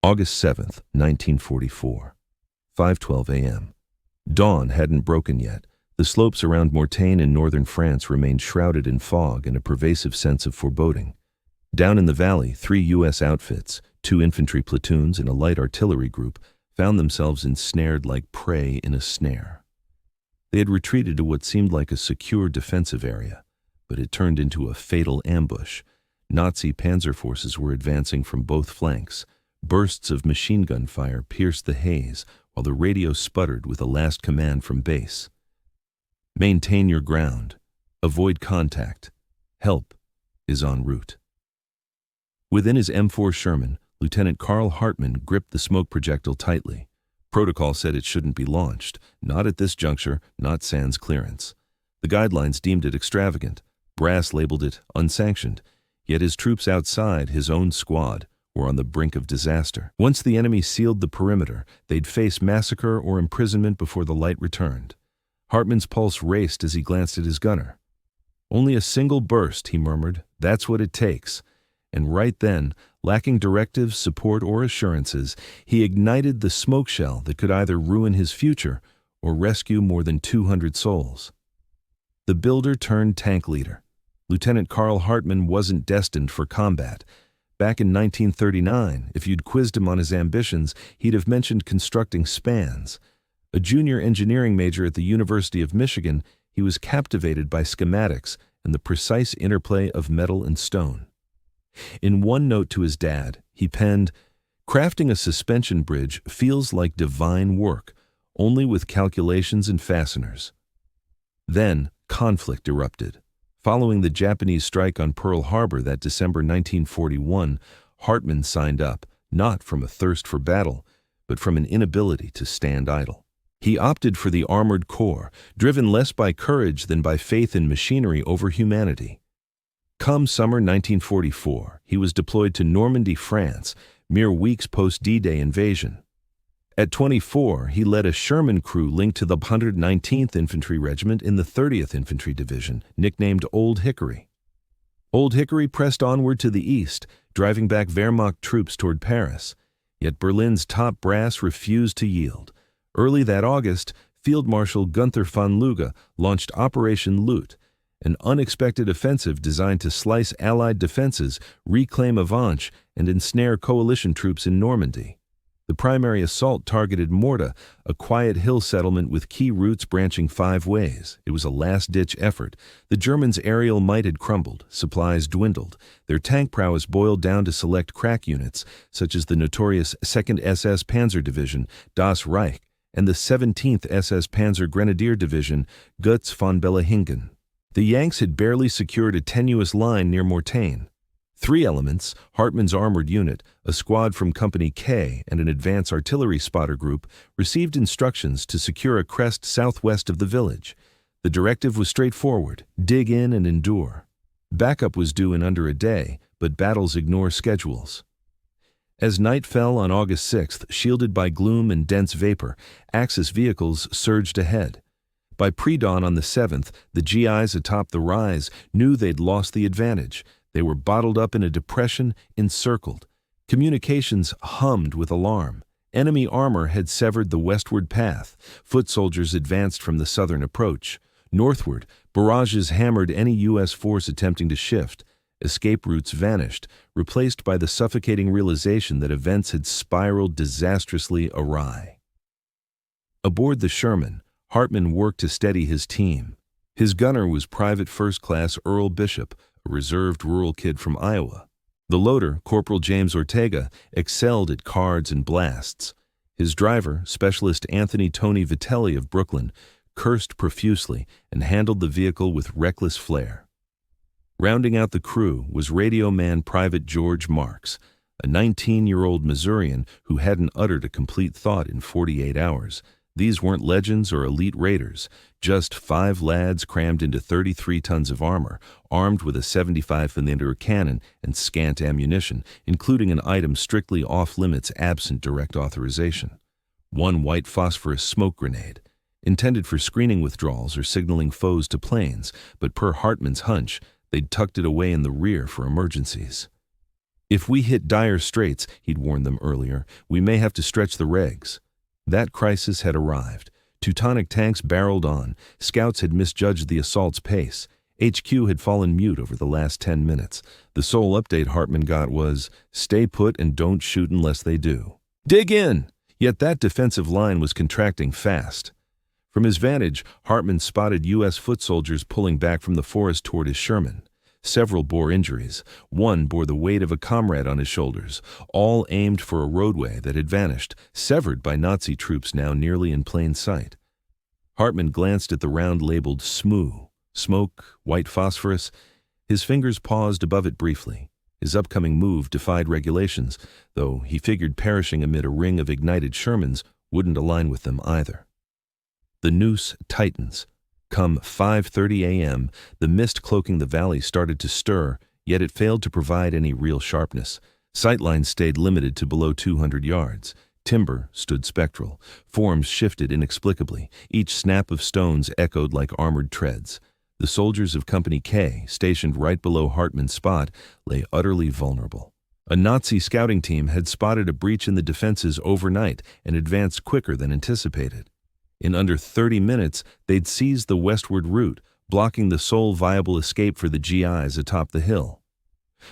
August 7th, 1944. 5:12 a.m. Dawn hadn't broken yet. The slopes around Mortagne in northern France remained shrouded in fog and a pervasive sense of foreboding. Down in the valley, 3 U.S. outfits, 2 infantry platoons and a light artillery group, found themselves ensnared like prey in a snare. They had retreated to what seemed like a secure defensive area, but it turned into a fatal ambush. Nazi panzer forces were advancing from both flanks. Bursts of machine gun fire pierced the haze, while the radio sputtered with a last command from base. Maintain your ground. Avoid contact. Help is en route. Within his M4 Sherman, Lieutenant Carl Hartmann gripped the smoke projectile tightly. Protocol said it shouldn't be launched. Not at this juncture, not sans clearance. The guidelines deemed it extravagant. Brass labeled it unsanctioned. Yet his troops outside, his own squad, were on the brink of disaster. Once the enemy sealed the perimeter, they'd face massacre or imprisonment before the light returned. Hartmann's pulse raced as he glanced at his gunner. "Only a single burst," he murmured. "That's what it takes." And right then, lacking directives, support, or assurances, he ignited the smoke shell that could either ruin his future or rescue more than 200 souls. The builder turned tank leader. Lieutenant Carl Hartmann wasn't destined for combat. Back in 1939, if you'd quizzed him on his ambitions, he'd have mentioned constructing spans. A junior engineering major at the University of Michigan, he was captivated by schematics and the precise interplay of metal and stone. In one note to his dad, he penned, "Crafting a suspension bridge feels like divine work, only with calculations and fasteners." Then, conflict erupted. Following the Japanese strike on Pearl Harbor that December 1941, Hartmann signed up, not from a thirst for battle, but from an inability to stand idle. He opted for the Armored Corps, driven less by courage than by faith in machinery over humanity. Come summer 1944, he was deployed to Normandy, France, mere weeks post D-Day invasion. At 24, he led a Sherman crew linked to the 119th Infantry Regiment in the 30th Infantry Division, nicknamed Old Hickory. Old Hickory pressed onward to the east, driving back Wehrmacht troops toward Paris. Yet Berlin's top brass refused to yield. Early that August, Field Marshal Gunther von Luga launched Operation Loot, an unexpected offensive designed to slice Allied defenses, reclaim Avanches, and ensnare coalition troops in Normandy. The primary assault targeted Morta, a quiet hill settlement with key routes branching 5 ways. It was a last-ditch effort. The Germans' aerial might had crumbled, supplies dwindled. Their tank prowess boiled down to select crack units, such as the notorious 2nd SS Panzer Division, Das Reich, and the 17th SS Panzer Grenadier Division, Götz von Bellahingen. The Yanks had barely secured a tenuous line near Mortagne. 3 elements, Hartmann's armored unit, a squad from Company K, and an advance artillery spotter group, received instructions to secure a crest southwest of the village. The directive was straightforward: dig in and endure. Backup was due in under a day, but battles ignore schedules. As night fell on August 6th, shielded by gloom and dense vapor, Axis vehicles surged ahead. By pre-dawn on the 7th, the GIs atop the rise knew they'd lost the advantage. They were bottled up in a depression, encircled. Communications hummed with alarm. Enemy armor had severed the westward path. Foot soldiers advanced from the southern approach. Northward, barrages hammered any U.S. force attempting to shift. Escape routes vanished, replaced by the suffocating realization that events had spiraled disastrously awry. Aboard the Sherman, Hartmann worked to steady his team. His gunner was Private First Class Earl Bishop, a reserved rural kid from Iowa. The loader, Corporal James Ortega, excelled at cards and blasts. His driver, Specialist Anthony Tony Vitelli of Brooklyn, cursed profusely and handled the vehicle with reckless flair. Rounding out the crew was radio man Private George Marks, a 19-year-old Missourian who hadn't uttered a complete thought in 48 hours. These weren't legends or elite raiders, just 5 lads crammed into 33 tons of armor, armed with a 75mm cannon and scant ammunition, including an item strictly off-limits absent direct authorization. 1 white phosphorus smoke grenade, intended for screening withdrawals or signaling foes to planes, but per Hartmann's hunch, they'd tucked it away in the rear for emergencies. If we hit dire straits, he'd warned them earlier, we may have to stretch the regs. That crisis had arrived. Teutonic tanks barreled on. Scouts had misjudged the assault's pace. HQ had fallen mute over the last 10 minutes. The sole update Hartman got was, stay put and don't shoot unless they do. Dig in! Yet that defensive line was contracting fast. From his vantage, Hartman spotted U.S. foot soldiers pulling back from the forest toward his Sherman. Several bore injuries. One bore the weight of a comrade on his shoulders, all aimed for a roadway that had vanished, severed by Nazi troops now nearly in plain sight. Hartman glanced at the round labeled SMU, smoke, white phosphorus. His fingers paused above it briefly. His upcoming move defied regulations, though he figured perishing amid a ring of ignited Shermans wouldn't align with them either. The noose tightens. Come 5:30 a.m., the mist cloaking the valley started to stir, yet it failed to provide any real sharpness. Sightlines stayed limited to below 200 yards. Timber stood spectral. Forms shifted inexplicably. Each snap of stones echoed like armored treads. The soldiers of Company K, stationed right below Hartman's spot, lay utterly vulnerable. A Nazi scouting team had spotted a breach in the defenses overnight and advanced quicker than anticipated. In under 30 minutes, they'd seized the westward route, blocking the sole viable escape for the GIs atop the hill.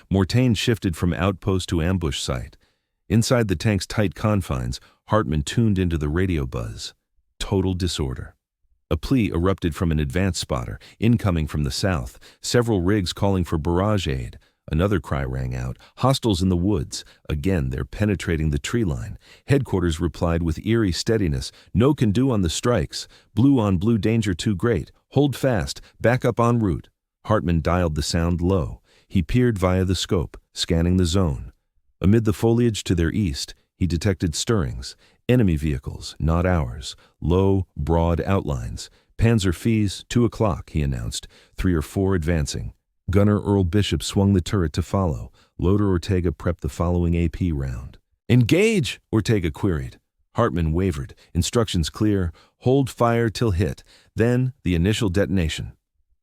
Mortain shifted from outpost to ambush site. Inside the tank's tight confines, Hartman tuned into the radio buzz. Total disorder. A plea erupted from an advance spotter, incoming from the south, several rigs calling for barrage aid. Another cry rang out, hostiles in the woods. Again, they're penetrating the tree line. Headquarters replied with eerie steadiness, no can do on the strikes. Blue on blue danger too great. Hold fast, back up en route. Hartman dialed the sound low. He peered via the scope, scanning the zone. Amid the foliage to their east, he detected stirrings. Enemy vehicles, not ours. Low, broad outlines. Panzer Fies, 2 o'clock, he announced. 3 or 4 advancing. Gunner Earl Bishop swung the turret to follow. Loader Ortega prepped the following AP round. Engage, Ortega queried. Hartman wavered. Instructions clear. Hold fire till hit. Then, the initial detonation.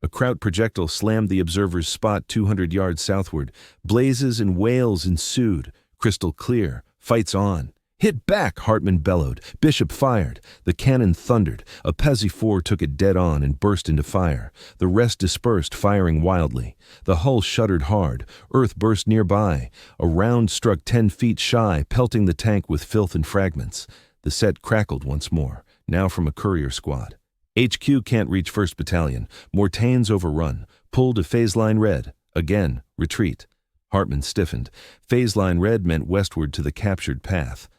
A Kraut projectile slammed the observer's spot 200 yards southward. Blazes and wails ensued. Crystal clear. Fight's on. Hit back, Hartman bellowed. Bishop fired. The cannon thundered. A Pezzi 4 took it dead on and burst into fire. The rest dispersed, firing wildly. The hull shuddered hard. Earth burst nearby. A round struck 10 feet shy, pelting the tank with filth and fragments. The set crackled once more, now from a courier squad. HQ can't reach 1st Battalion. Mortain's overrun. Pull to phase line red. Again, retreat. Hartman stiffened. Phase line red meant westward to the captured path.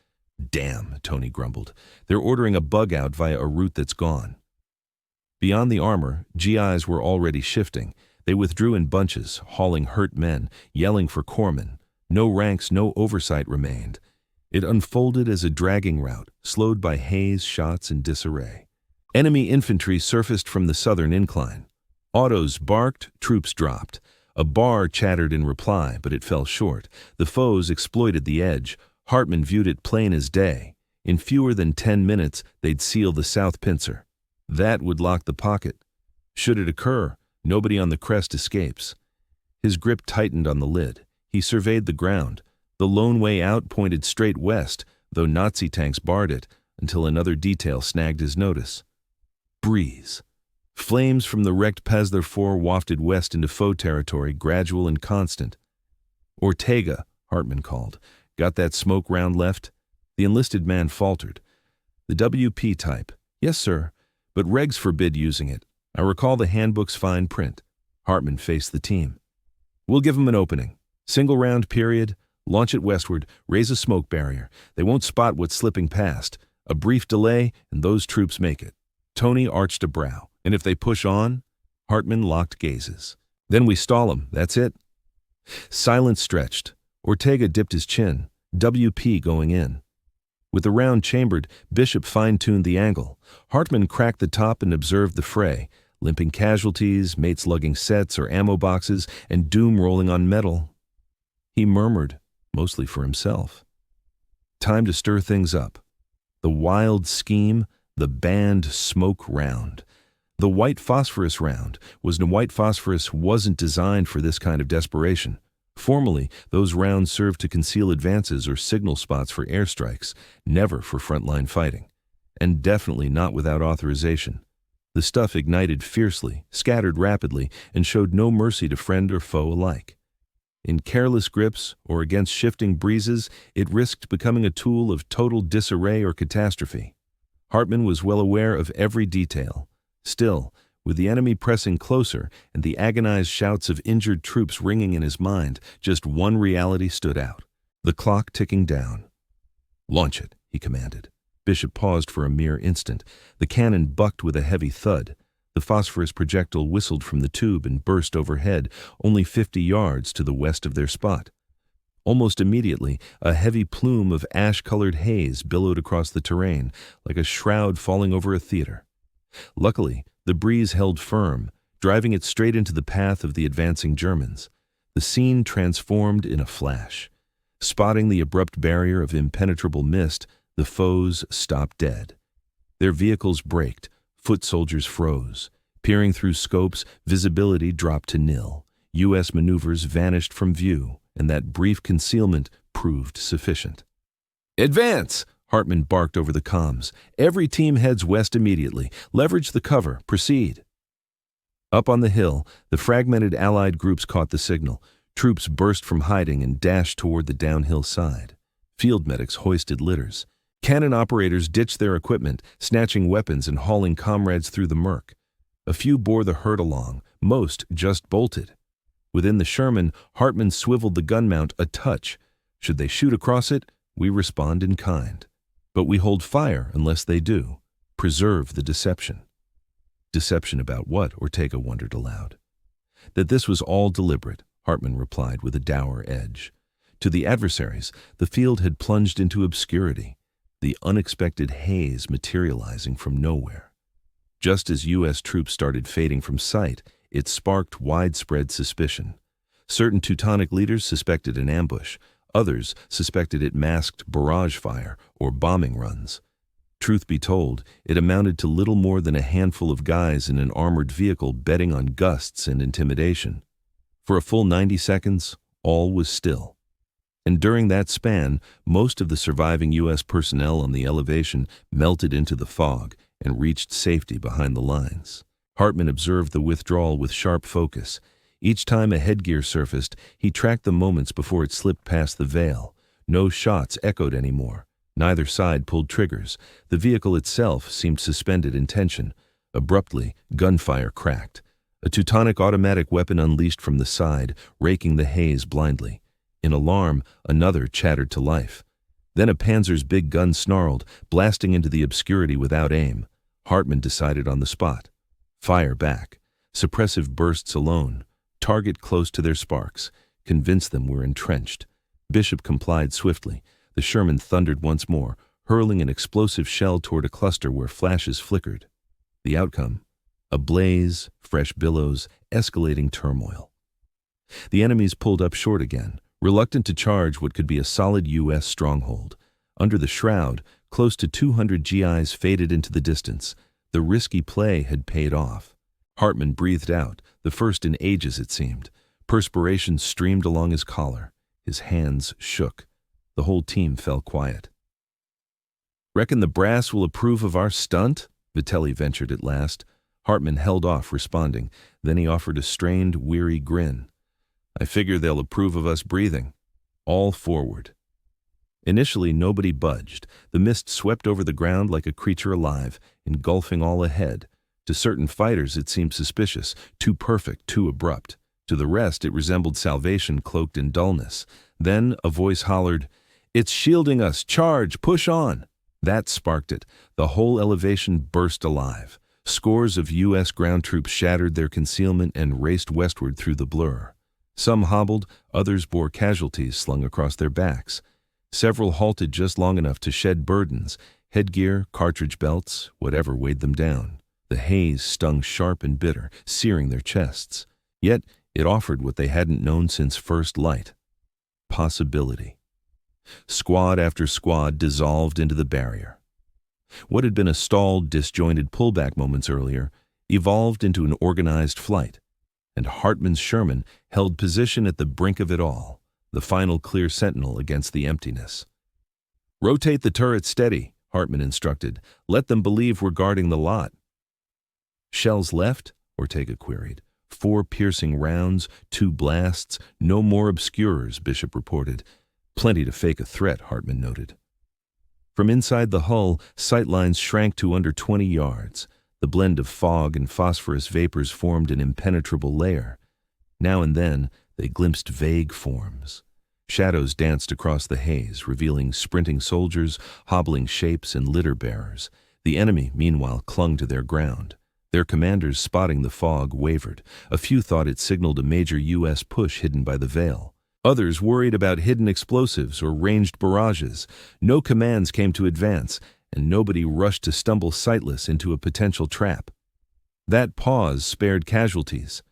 Damn, Tony grumbled. They're ordering a bug out via a route that's gone. Beyond the armor, GIs were already shifting. They withdrew in bunches, hauling hurt men, yelling for corpsmen. No ranks, no oversight remained. It unfolded as a dragging rout, slowed by haze, shots, and disarray. Enemy infantry surfaced from the southern incline. Autos barked, troops dropped. A bar chattered in reply, but it fell short. The foes exploited the edge. Hartman viewed it plain as day. In fewer than 10 minutes, they'd seal the south pincer. That would lock the pocket. Should it occur, nobody on the crest escapes. His grip tightened on the lid. He surveyed the ground. The lone way out pointed straight west, though Nazi tanks barred it, until another detail snagged his notice. Breeze. Flames from the wrecked Pezler 4 wafted west into foe territory, gradual and constant. Ortega, Hartman called. Got that smoke round left? The enlisted man faltered. The WP type. Yes, sir, but regs forbid using it. I recall the handbook's fine print. Hartman faced the team. We'll give them an opening. Single round period. Launch it westward. Raise a smoke barrier. They won't spot what's slipping past. A brief delay, and those troops make it. Tony arched a brow. And if they push on? Hartman locked gazes. Then we stall them. That's it. Silence stretched. Ortega dipped his chin. WP going in. With the round chambered, Bishop fine-tuned the angle. Hartman cracked the top and observed the fray. Limping casualties, mates lugging sets or ammo boxes, and doom rolling on metal. He murmured, mostly for himself. Time to stir things up. The wild scheme, the banned smoke round. The white phosphorus round. White phosphorus wasn't designed for this kind of desperation. Formally, those rounds served to conceal advances or signal spots for airstrikes, never for frontline fighting. And definitely not without authorization. The stuff ignited fiercely, scattered rapidly, and showed no mercy to friend or foe alike. In careless grips or against shifting breezes, it risked becoming a tool of total disarray or catastrophe. Hartman was well aware of every detail. Still, with the enemy pressing closer and the agonized shouts of injured troops ringing in his mind, just one reality stood out. The clock ticking down. "Launch it," he commanded. Bishop paused for a mere instant. The cannon bucked with a heavy thud. The phosphorus projectile whistled from the tube and burst overhead, only 50 yards to the west of their spot. Almost immediately, a heavy plume of ash-colored haze billowed across the terrain, like a shroud falling over a theater. Luckily, the breeze held firm, driving it straight into the path of the advancing Germans. The scene transformed in a flash. Spotting the abrupt barrier of impenetrable mist, the foes stopped dead. Their vehicles braked, foot soldiers froze. Peering through scopes, visibility dropped to nil. U.S. maneuvers vanished from view, and that brief concealment proved sufficient. "Advance!" Hartman barked over the comms. "Every team heads west immediately. Leverage the cover. Proceed." Up on the hill, the fragmented Allied groups caught the signal. Troops burst from hiding and dashed toward the downhill side. Field medics hoisted litters. Cannon operators ditched their equipment, snatching weapons and hauling comrades through the murk. A few bore the herd along, most just bolted. Within the Sherman, Hartman swiveled the gun mount a touch. Should they shoot across it, we respond in kind. But we hold fire unless they do. Preserve the deception. Deception about what? Ortega wondered aloud. That this was all deliberate, Hartman replied with a dour edge. To the adversaries, the field had plunged into obscurity, the unexpected haze materializing from nowhere. Just as U.S. troops started fading from sight, it sparked widespread suspicion. Certain Teutonic leaders suspected an ambush. Others suspected it masked barrage fire or bombing runs. Truth be told, it amounted to little more than a handful of guys in an armored vehicle betting on gusts and intimidation. For a full 90 seconds, all was still. And during that span, most of the surviving U.S. personnel on the elevation melted into the fog and reached safety behind the lines. Hartman observed the withdrawal with sharp focus. Each time a headgear surfaced, he tracked the moments before it slipped past the veil. No shots echoed anymore. Neither side pulled triggers. The vehicle itself seemed suspended in tension. Abruptly, gunfire cracked. A Teutonic automatic weapon unleashed from the side, raking the haze blindly. In alarm, another chattered to life. Then a Panzer's big gun snarled, blasting into the obscurity without aim. Hartman decided on the spot. Fire back. Suppressive bursts alone. Target close to their sparks. Convince them we're entrenched. Bishop complied swiftly. The Sherman thundered once more, hurling an explosive shell toward a cluster where flashes flickered. The outcome? A blaze, fresh billows, escalating turmoil. The enemies pulled up short again, reluctant to charge what could be a solid U.S. stronghold. Under the shroud, close to 200 GIs faded into the distance. The risky play had paid off. Hartman breathed out, the first in ages it seemed. Perspiration streamed along his collar. His hands shook. The whole team fell quiet. "Reckon the brass will approve of our stunt?" Vitelli ventured at last. Hartman held off responding. Then he offered a strained, weary grin. "I figure they'll approve of us breathing. All forward." Initially, nobody budged. The mist swept over the ground like a creature alive, engulfing all ahead. To certain fighters it seemed suspicious, too perfect, too abrupt. To the rest it resembled salvation cloaked in dullness. Then a voice hollered, "It's shielding us! Charge! Push on!" That sparked it. The whole elevation burst alive. Scores of U.S. ground troops shattered their concealment and raced westward through the blur. Some hobbled, others bore casualties slung across their backs. Several halted just long enough to shed burdens, headgear, cartridge belts, whatever weighed them down. The haze stung sharp and bitter, searing their chests. Yet it offered what they hadn't known since first light. Possibility. Squad after squad dissolved into the barrier. What had been a stalled, disjointed pullback moments earlier evolved into an organized flight. and Hartman's Sherman held position at the brink of it all, the final clear sentinel against the emptiness. "Rotate the turret steady," Hartman instructed. "Let them believe we're guarding the lot." "Shells left?" Ortega queried. "4 piercing rounds, 2 blasts, no more obscurers," Bishop reported. "Plenty to fake a threat," Hartman noted. From inside the hull, sightlines shrank to under 20 yards. The blend of fog and phosphorus vapors formed an impenetrable layer. Now and then, they glimpsed vague forms. Shadows danced across the haze, revealing sprinting soldiers, hobbling shapes, and litter-bearers. The enemy, meanwhile, clung to their ground. Their commanders, spotting the fog, wavered. A few thought it signaled a major U.S. push hidden by the veil. Others worried about hidden explosives or ranged barrages. No commands came to advance, and nobody rushed to stumble sightless into a potential trap. That pause spared casualties.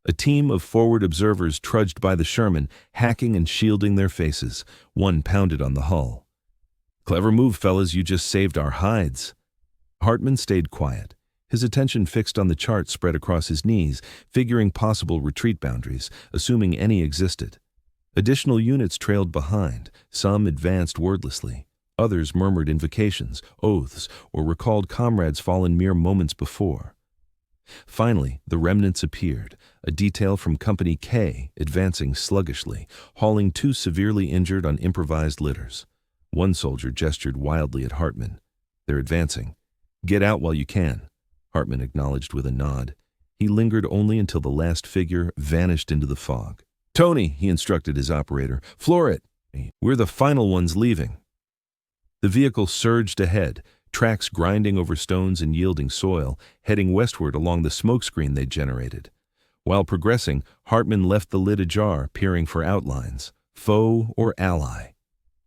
A team of forward observers trudged by the Sherman, hacking and shielding their faces. One pounded on the hull. "Clever move, fellas, you just saved our hides." Hartman stayed quiet, his attention fixed on the chart spread across his knees, figuring possible retreat boundaries, assuming any existed. Additional units trailed behind, some advanced wordlessly. Others murmured invocations, oaths, or recalled comrades fallen mere moments before. Finally, the remnants appeared, a detail from Company K advancing sluggishly, hauling 2 severely injured on improvised litters. One soldier gestured wildly at Hartman. "They're advancing. Get out while you can," Hartman acknowledged with a nod. He lingered only until the last figure vanished into the fog. "Tony," he instructed his operator, "floor it. We're the final ones leaving." The vehicle surged ahead, tracks grinding over stones and yielding soil, heading westward along the smokescreen they'd generated. While progressing, Hartman left the lid ajar, peering for outlines, foe or ally.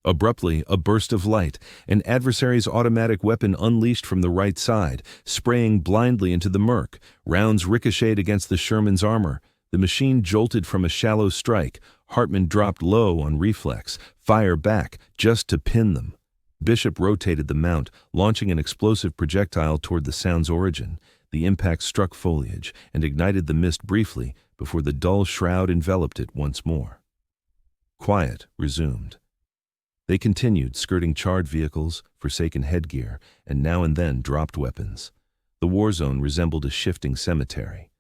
Abruptly, a burst of light, an adversary's automatic weapon unleashed from the right side, spraying blindly into the murk. Rounds ricocheted against the Sherman's armor. The machine jolted from a shallow strike. Hartman dropped low on reflex, fire back, just to pin them. Bishop rotated the mount, launching an explosive projectile toward the sound's origin. The impact struck foliage and ignited the mist briefly before the dull shroud enveloped it once more. Quiet resumed. They continued, skirting charred vehicles, forsaken headgear, and now and then dropped weapons. The war zone resembled a shifting cemetery.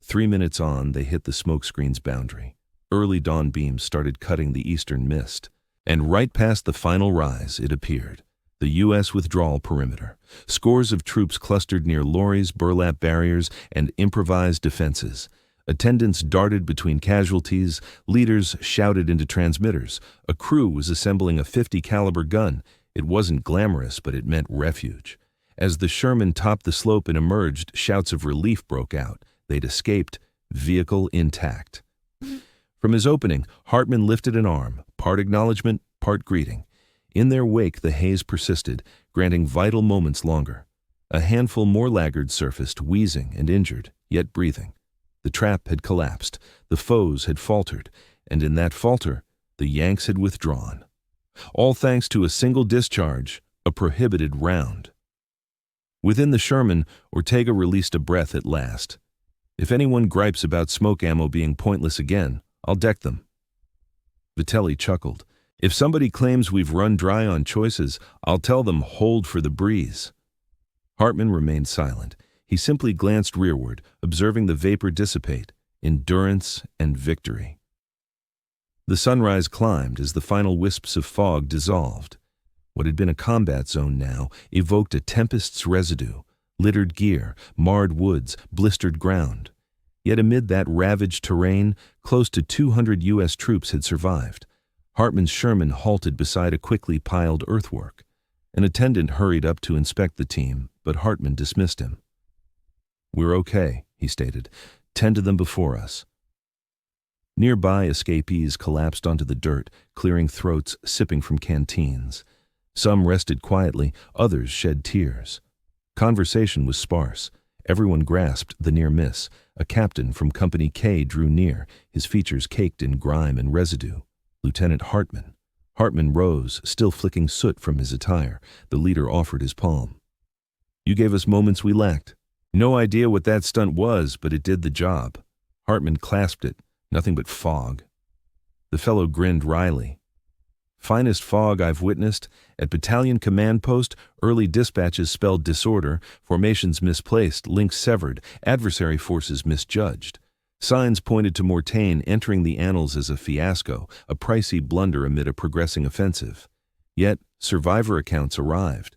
3 minutes on, they hit the smokescreen's boundary. Early dawn beams started cutting the eastern mist. And right past the final rise, it appeared. The U.S. withdrawal perimeter. Scores of troops clustered near lorries, burlap barriers, and improvised defenses. Attendants darted between casualties. Leaders shouted into transmitters. A crew was assembling a .50 caliber gun. It wasn't glamorous, but it meant refuge. As the Sherman topped the slope and emerged, shouts of relief broke out. They'd escaped, vehicle intact. From his opening, Hartman lifted an arm, part acknowledgement, part greeting. In their wake, the haze persisted, granting vital moments longer. A handful more laggards surfaced, wheezing and injured, yet breathing. The trap had collapsed, the foes had faltered, and in that falter, the Yanks had withdrawn. All thanks to a single discharge, a prohibited round. Within the Sherman, Ortega released a breath at last. "If anyone gripes about smoke ammo being pointless again, I'll deck them." Vitelli chuckled. "If somebody claims we've run dry on choices, I'll tell them hold for the breeze." Hartman remained silent. He simply glanced rearward, observing the vapor dissipate, endurance and victory. The sunrise climbed as the final wisps of fog dissolved. What had been a combat zone now evoked a tempest's residue, littered gear, marred woods, blistered ground. Yet amid that ravaged terrain, close to 200 U.S. troops had survived. Hartman's Sherman halted beside a quickly piled earthwork. An attendant hurried up to inspect the team, but Hartman dismissed him. "We're okay," he stated. "Tend to them before us." Nearby, escapees collapsed onto the dirt, clearing throats, sipping from canteens. Some rested quietly, others shed tears. Conversation was sparse. Everyone grasped the near miss. A captain from Company K drew near, his features caked in grime and residue. Lieutenant Hartman. Hartman rose, still flicking soot from his attire. The leader offered his palm. "You gave us moments we lacked. No idea what that stunt was, but it did the job." Hartman clasped it. Nothing but fog. The fellow grinned wryly. Finest fog I've witnessed. At battalion command post, early dispatches spelled disorder, formations misplaced, links severed, adversary forces misjudged. Signs pointed to Mortain entering the annals as a fiasco, a pricey blunder amid a progressing offensive. Yet, survivor accounts arrived.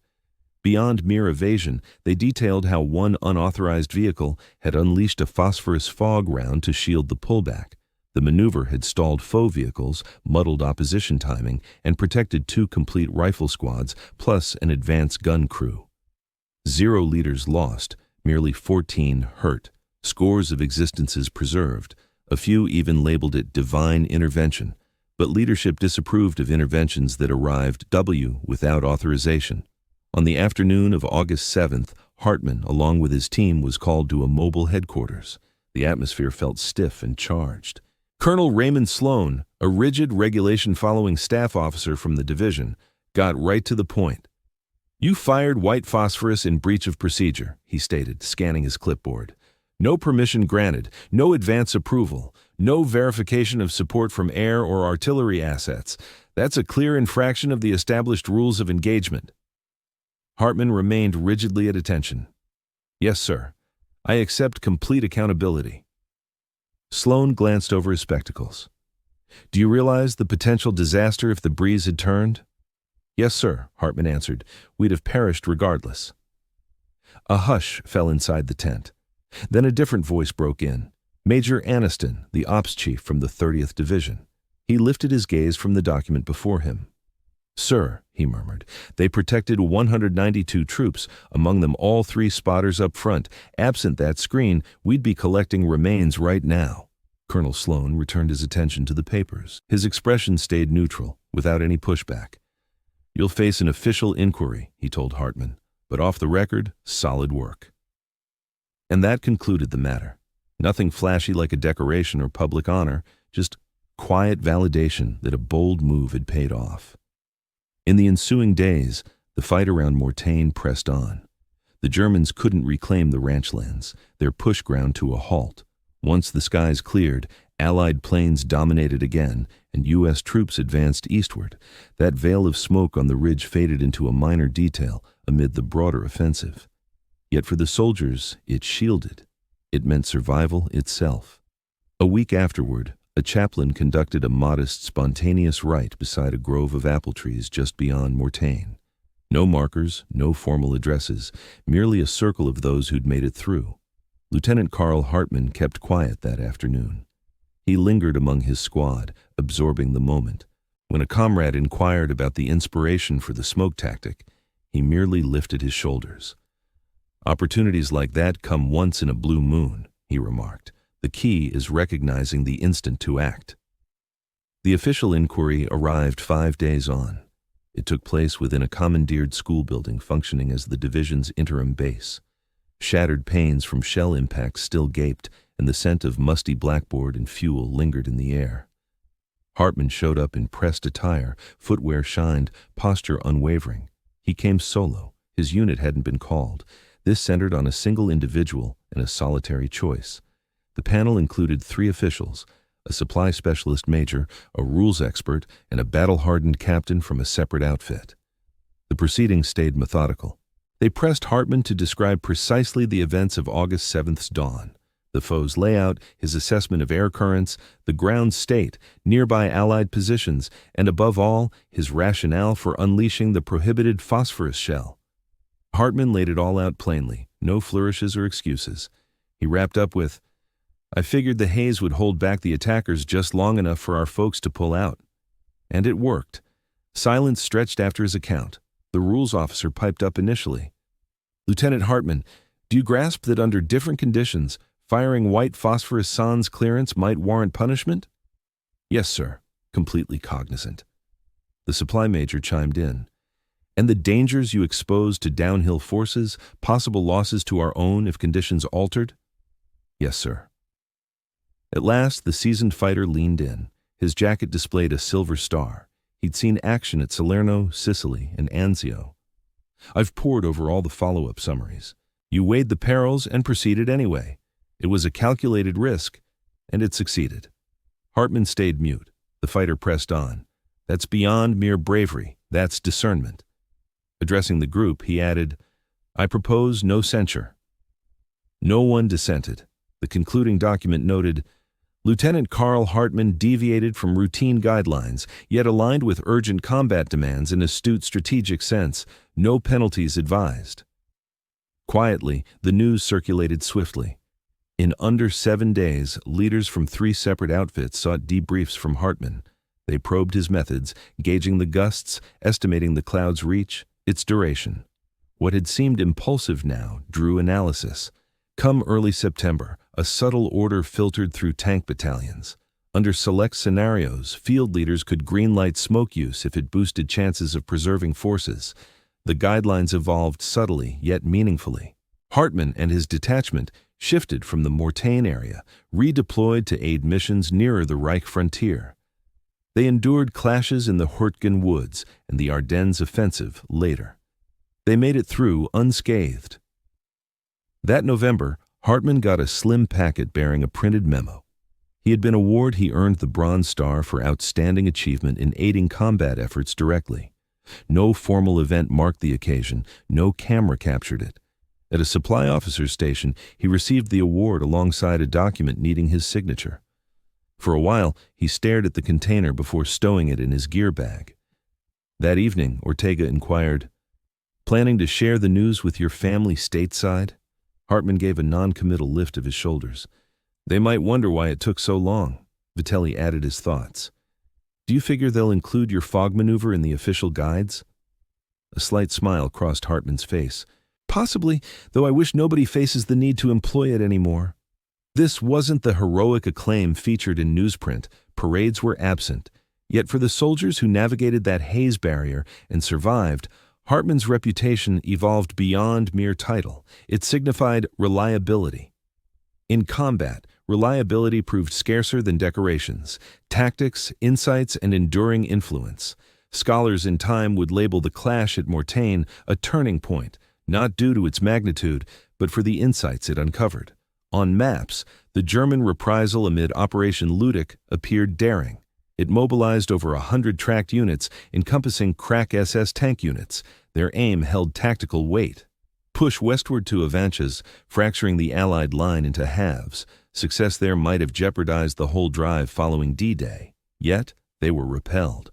Beyond mere evasion, they detailed how one unauthorized vehicle had unleashed a phosphorus fog round to shield the pullback. The maneuver had stalled foe vehicles, muddled opposition timing, and protected 2 complete rifle squads, plus an advance gun crew. 0 leaders lost, merely 14 hurt, scores of existences preserved. A few even labeled it divine intervention, but leadership disapproved of interventions that arrived without authorization. On the afternoon of August 7th, Hartman, along with his team, was called to a mobile headquarters. The atmosphere felt stiff and charged. Colonel Raymond Sloan, a rigid, regulation-following staff officer from the division, got right to the point. "You fired white phosphorus in breach of procedure," he stated, scanning his clipboard. "No permission granted, no advance approval, no verification of support from air or artillery assets. That's a clear infraction of the established rules of engagement." Hartman remained rigidly at attention. "Yes, sir. I accept complete accountability." Sloan glanced over his spectacles. "Do you realize the potential disaster if the breeze had turned?" "Yes, sir," Hartman answered. "We'd have perished regardless." A hush fell inside the tent. Then a different voice broke in. Major Aniston, the ops chief from the 30th Division. He lifted his gaze from the document before him. "Sir," he murmured, "they protected 192 troops, among them all 3 spotters up front. Absent that screen, we'd be collecting remains right now." Colonel Sloan returned his attention to the papers. His expression stayed neutral, without any pushback. "You'll face an official inquiry," he told Hartman, "but off the record, solid work." And that concluded the matter. Nothing flashy like a decoration or public honor, just quiet validation that a bold move had paid off. In the ensuing days, the fight around Mortain pressed on. The Germans couldn't reclaim the ranchlands, their push ground to a halt. Once the skies cleared, Allied planes dominated again, and U.S. troops advanced eastward. That veil of smoke on the ridge faded into a minor detail amid the broader offensive. Yet for the soldiers, it shielded. It meant survival itself. A week afterward, a chaplain conducted a modest, spontaneous rite beside a grove of apple trees just beyond Mortain. No markers, no formal addresses, merely a circle of those who'd made it through. Lieutenant Carl Hartman kept quiet that afternoon. He lingered among his squad, absorbing the moment. When a comrade inquired about the inspiration for the smoke tactic, he merely lifted his shoulders. "Opportunities like that come once in a blue moon," he remarked. "The key is recognizing the instant to act." The official inquiry arrived 5 days on. It took place within a commandeered school building functioning as the division's interim base. Shattered panes from shell impacts still gaped, and the scent of musty blackboard and fuel lingered in the air. Hartman showed up in pressed attire, footwear shined, posture unwavering. He came solo. His unit hadn't been called. This centered on a single individual and a solitary choice. The panel included 3 officials, a supply specialist major, a rules expert, and a battle-hardened captain from a separate outfit. The proceedings stayed methodical. They pressed Hartman to describe precisely the events of August 7th's dawn. The foe's layout, his assessment of air currents, the ground state, nearby Allied positions, and above all, his rationale for unleashing the prohibited phosphorus shell. Hartman laid it all out plainly, no flourishes or excuses. He wrapped up with, "I figured the haze would hold back the attackers just long enough for our folks to pull out." And it worked. Silence stretched after his account. The rules officer piped up initially. "Lieutenant Hartman, do you grasp that under different conditions, firing white phosphorus sans clearance might warrant punishment?" "Yes, sir," completely cognizant. The supply major chimed in. "And the dangers you expose to downhill forces, possible losses to our own if conditions altered?" "Yes, sir." At last, the seasoned fighter leaned in. His jacket displayed a silver star. He'd seen action at Salerno, Sicily, and Anzio. "I've pored over all the follow-up summaries. You weighed the perils and proceeded anyway. It was a calculated risk. and it succeeded. Hartman stayed mute. The fighter pressed on. That's beyond mere bravery. That's discernment. Addressing the group, he added, I propose no censure. No one dissented. The concluding document noted, Lieutenant Carl Hartman deviated from routine guidelines, yet aligned with urgent combat demands in astute strategic sense. No penalties advised. Quietly, the news circulated swiftly. In under 7 days, leaders from 3 separate outfits sought debriefs from Hartman. They probed his methods, gauging the gusts, estimating the cloud's reach, its duration. What had seemed impulsive now drew analysis. Come early September, a subtle order filtered through tank battalions. Under select scenarios, field leaders could greenlight smoke use if it boosted chances of preserving forces. The guidelines evolved subtly, yet meaningfully. Hartman and his detachment shifted from the Mortagne area, redeployed to aid missions nearer the Reich frontier. They endured clashes in the Hurtgen woods and the Ardennes offensive later. They made it through unscathed. That November, Hartman got a slim packet bearing a printed memo. He had been awarded he earned the Bronze Star for outstanding achievement in aiding combat efforts directly. No formal event marked the occasion, no camera captured it. At a supply officer's station, he received the award alongside a document needing his signature. For a while, he stared at the container before stowing it in his gear bag. That evening, Ortega inquired, Planning to share the news with your family stateside? Hartman gave a non-committal lift of his shoulders. They might wonder why it took so long. Vitelli added his thoughts. Do you figure they'll include your fog maneuver in the official guides? A slight smile crossed Hartman's face. Possibly, though I wish nobody faces the need to employ it anymore. This wasn't the heroic acclaim featured in newsprint. Parades were absent. Yet for the soldiers who navigated that haze barrier and survived, Hartman's reputation evolved beyond mere title. It signified reliability. In combat, reliability proved scarcer than decorations, tactics, insights, and enduring influence. Scholars in time would label the clash at Mortagne a turning point, not due to its magnitude, but for the insights it uncovered. On maps, the German reprisal amid Operation Ludic appeared daring. It mobilized over 100 tracked units, encompassing crack SS tank units. Their aim held tactical weight. Push westward to Avanches, fracturing the Allied line into halves. Success there might have jeopardized the whole drive following D-Day. Yet, they were repelled.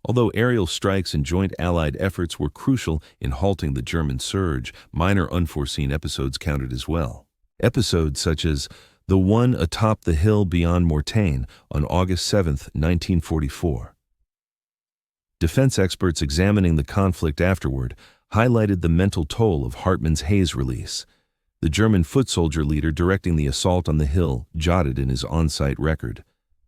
Although aerial strikes and joint Allied efforts were crucial in halting the German surge, minor unforeseen episodes counted as well. Episodes such as the one atop the hill beyond Mortagne on August 7, 1944. Defense experts examining the conflict afterward highlighted the mental toll of Hartman's haze release. The German foot soldier leader directing the assault on the hill jotted in his on-site record.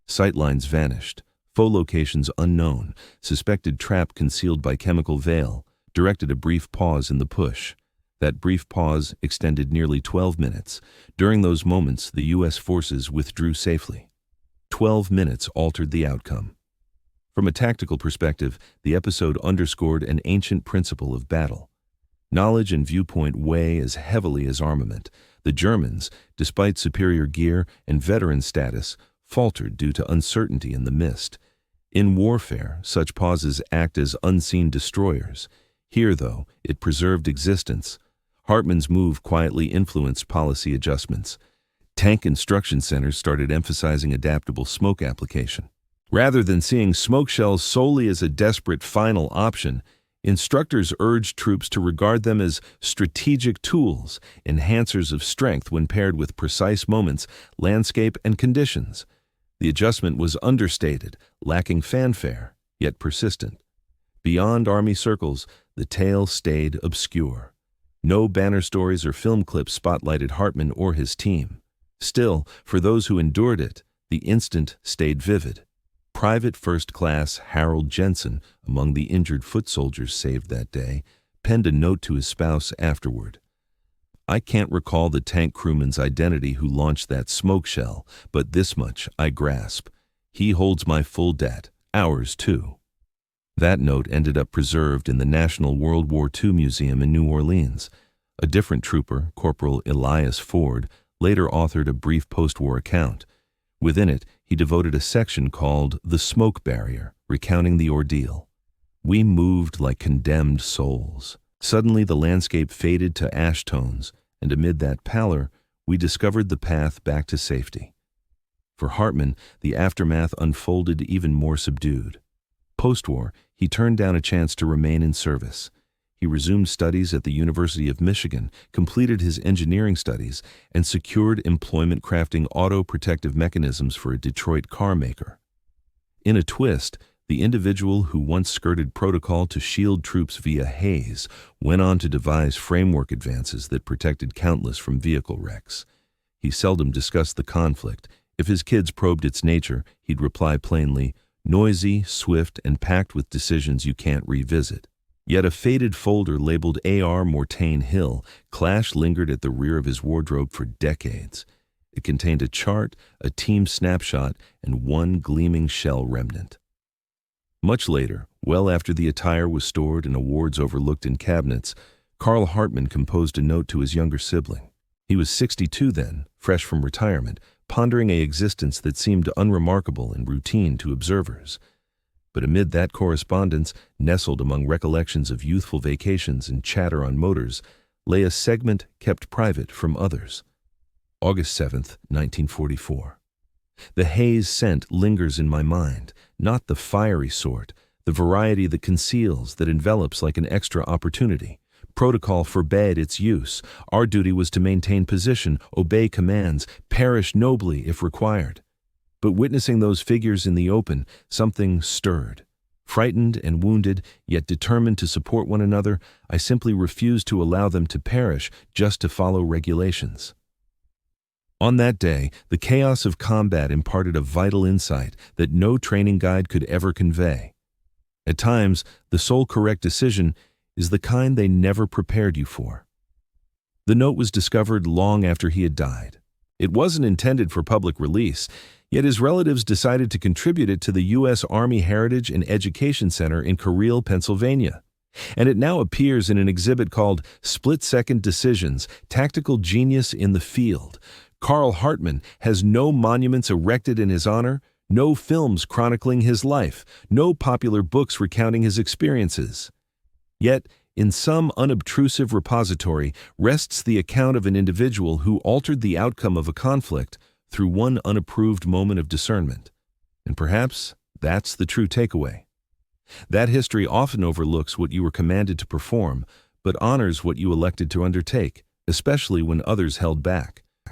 Sightlines vanished, foe locations unknown, suspected trap concealed by chemical veil, directed a brief pause in the push. That brief pause extended nearly 12 minutes. During those moments, the U.S. forces withdrew safely. 12 minutes altered the outcome. From a tactical perspective, the episode underscored an ancient principle of battle. Knowledge and viewpoint weigh as heavily as armament. The Germans, despite superior gear and veteran status, faltered due to uncertainty in the mist. In warfare, such pauses act as unseen destroyers. Here, though, it preserved existence. Hartman's move quietly influenced policy adjustments. Tank instruction centers started emphasizing adaptable smoke application. Rather than seeing smoke shells solely as a desperate final option, instructors urged troops to regard them as strategic tools, enhancers of strength when paired with precise moments, landscape, and conditions. The adjustment was understated, lacking fanfare, yet persistent. Beyond Army circles, the tale stayed obscure. No banner stories or film clips spotlighted Hartman or his team. Still, for those who endured it, the instant stayed vivid. Private First Class Harold Jensen, among the injured foot soldiers saved that day, penned a note to his spouse afterward. I can't recall the tank crewman's identity who launched that smoke shell, but this much I grasp. He holds my full debt, ours too. That note ended up preserved in the National World War II Museum in New Orleans. A different trooper, Corporal Elias Ford, later authored a brief post-war account. Within it, he devoted a section called The Smoke Barrier, recounting the ordeal. We moved like condemned souls. Suddenly the landscape faded to ash tones, and amid that pallor, we discovered the path back to safety. For Hartman, the aftermath unfolded even more subdued. Post-war, he turned down a chance to remain in service. He resumed studies at the University of Michigan, completed his engineering studies, and secured employment crafting auto-protective mechanisms for a Detroit car maker. In a twist, the individual who once skirted protocol to shield troops via haze went on to devise framework advances that protected countless from vehicle wrecks. He seldom discussed the conflict. If his kids probed its nature, he'd reply plainly, noisy, swift, and packed with decisions you can't revisit. Yet a faded folder labeled A.R. Mortain Hill Clash lingered at the rear of his wardrobe for decades. It contained a chart, a team snapshot, and one gleaming shell remnant. Much later, well after the attire was stored and awards overlooked in cabinets, Carl Hartman composed a note to his younger sibling. He was 62 then, fresh from retirement, pondering an existence that seemed unremarkable and routine to observers. But amid that correspondence, nestled among recollections of youthful vacations and chatter on motors, lay a segment kept private from others. August 7, 1944. The haze scent lingers in my mind, not the fiery sort, the variety that conceals, that envelops like an extra opportunity. Protocol forbade its use. Our duty was to maintain position, obey commands, perish nobly if required. But witnessing those figures in the open, something stirred. Frightened and wounded, yet determined to support one another, I simply refused to allow them to perish just to follow regulations. On that day, the chaos of combat imparted a vital insight that no training guide could ever convey. At times, the sole correct decision is the kind they never prepared you for. The note was discovered long after he had died. It wasn't intended for public release, yet his relatives decided to contribute it to the U.S. Army Heritage and Education Center in Careel, Pennsylvania. And it now appears in an exhibit called Split-Second Decisions, Tactical Genius in the Field. Carl Hartman has no monuments erected in his honor, no films chronicling his life, no popular books recounting his experiences. Yet, in some unobtrusive repository rests the account of an individual who altered the outcome of a conflict through one unapproved moment of discernment. And perhaps that's the true takeaway. That history often overlooks what you were commanded to perform, but honors what you elected to undertake, especially when others held back.